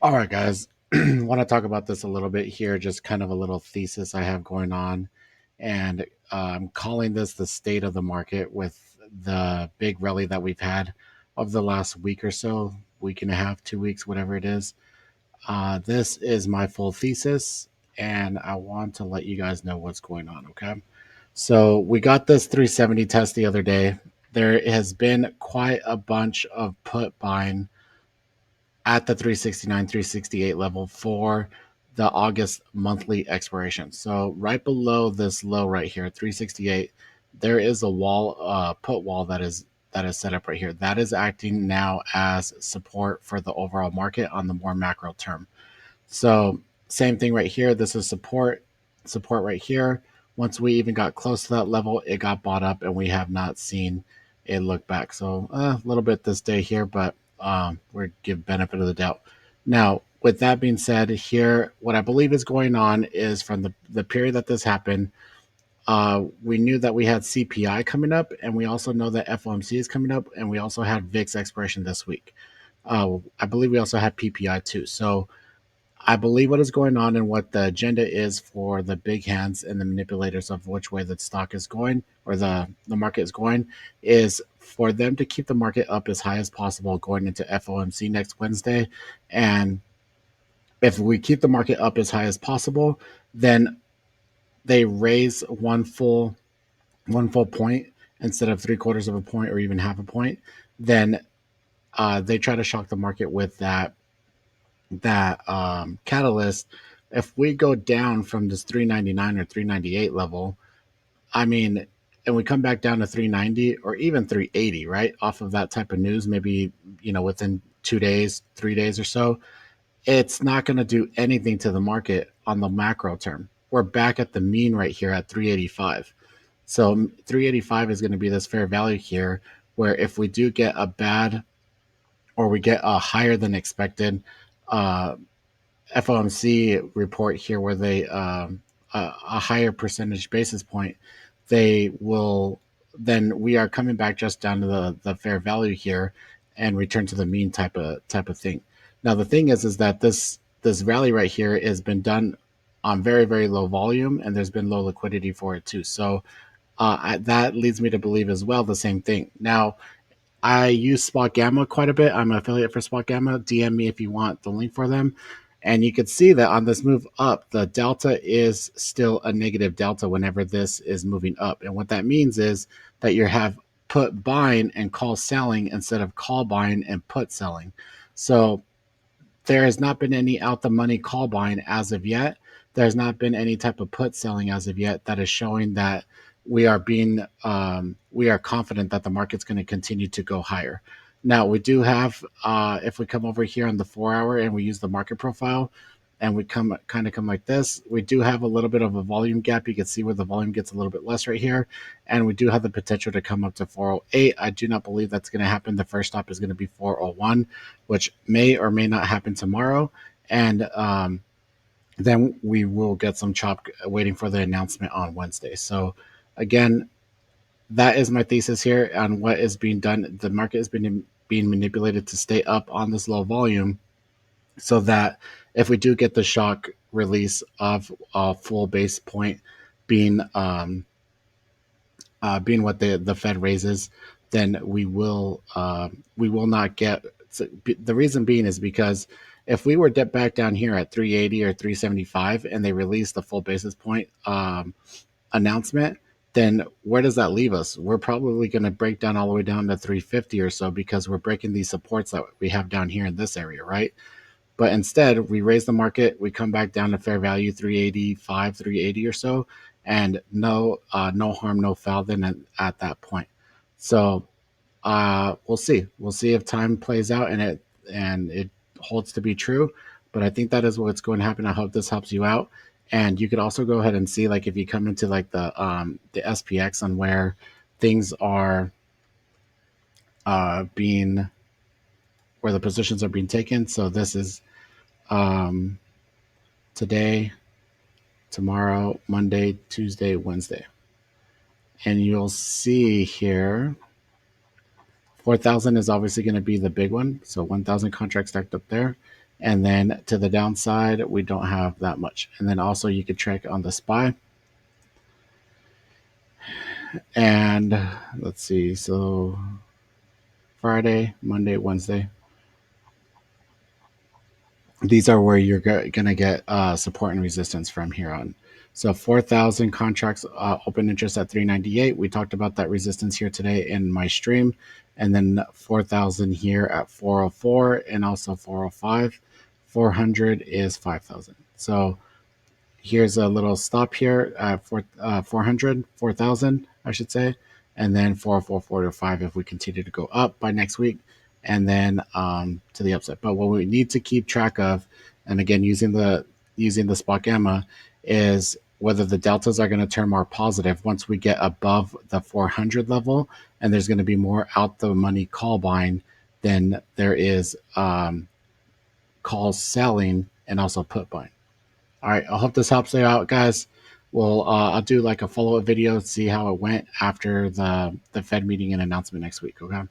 All right, guys. Want to talk about this a little bit here, just kind of a little thesis I have going on. And I'm calling this the state of the market with the big rally that we've had over the last week or so, week and a half, 2 weeks, whatever it is. This is my full thesis, and I want to let you guys know what's going on, okay? So we got this 370 test the other day. There has been quite a bunch of put buying at the 369, 368 level for the August monthly expiration. So right below this low right here, 368, there is a wall, put wall that is set up right here. That is acting now as support for the overall market on the more macro term. So same thing right here. This is support right here. Once we even got close to that level, it got bought up, and we have not seen it look back. So a little bit this day here, but we're give benefit of the doubt. Now, with that being said, here what I believe is going on is from the period that this happened. We knew that we had CPI coming up, and we also know that FOMC is coming up, and we also had VIX expiration this week. I believe we also had PPI too. So I believe what is going on and what the agenda is for the big hands and the manipulators of which way the stock is going or the market is going is for them to keep the market up as high as possible going into FOMC next Wednesday. And if we keep the market up as high as possible, then they raise one full point instead of three quarters of a point or even half a point. Then they try to shock the market with that catalyst. If we go down from this 399 or 398 level, I mean, and we come back down to 390 or even 380, right? Off of that type of news, maybe, within 2 days, 3 days or so, it's not going to do anything to the market on the macro term. We're back at the mean right here at 385. So 385 is going to be this fair value here, where if we do get a bad or we get a higher than expected uh, FOMC report here where they a higher percentage basis point, they will then we are coming back just down to the fair value here and return to the mean type of thing. Now the thing is that this rally right here has been done on very very low volume and there's been low liquidity for it too. So that leads me to believe as well the same thing. Now I use Spot Gamma quite a bit. I'm an affiliate for Spot Gamma. DM me if you want the link for them. And you can see that on this move up, the delta is still a negative delta whenever this is moving up. And what that means is that you have put buying and call selling instead of call buying and put selling. So there has not been any out the money call buying as of yet. There's not been any type of put selling as of yet that is showing that we are confident that the market's going to continue to go higher. Now we do have if we come over here on the 4 hour and we use the market profile and we come like this, we do have a little bit of a volume gap. You can see where the volume gets a little bit less right here, and we do have the potential to come up to 408. I do not believe that's going to happen. The first stop is going to be 401, which may or may not happen tomorrow, and then we will get some chop waiting for the announcement on Wednesday. So again, that is my thesis here on what is being done. The market has been being manipulated to stay up on this low volume so that if we do get the shock release of a full base point being being what the Fed raises, then we will not get. So the reason being is because if we were back down here at 380 or 375 and they release the full basis point announcement, then where does that leave us? We're probably going to break down all the way down to 350 or so because we're breaking these supports that we have down here in this area, right? But instead, we raise the market, we come back down to fair value 385, 380 or so, and no harm, no foul then at that point. So we'll see. We'll see if time plays out and it holds to be true. But I think that is what's going to happen. I hope this helps you out. And you could also go ahead and see like if you come into like the SPX on where things are being where the positions are being taken. So this is um, today, tomorrow, Monday, Tuesday, Wednesday. And you'll see here 4,000 is obviously going to be the big one. So 1,000 contracts stacked up there. And then to the downside, we don't have that much. And then also you could check on the SPY. And let's see, so Friday, Monday, Wednesday. These are where you're going to get support and resistance from here on. So 4,000 contracts, open interest at 398. We talked about that resistance here today in my stream. And then 4,000 here at 404 and also 405. 400 is 5,000. So here's a little stop here at 400, 4,000, I should say. And then 404, 405 if we continue to go up by next week. And then to the upside. But what we need to keep track of, and again, using the spot gamma, is whether the deltas are going to turn more positive once we get above the 400 level, and there's going to be more out the money call buying than there is call selling and also put buying. All right, I hope this helps you out, guys. Well, I'll do like a follow-up video to see how it went after the Fed meeting and announcement next week. Okay.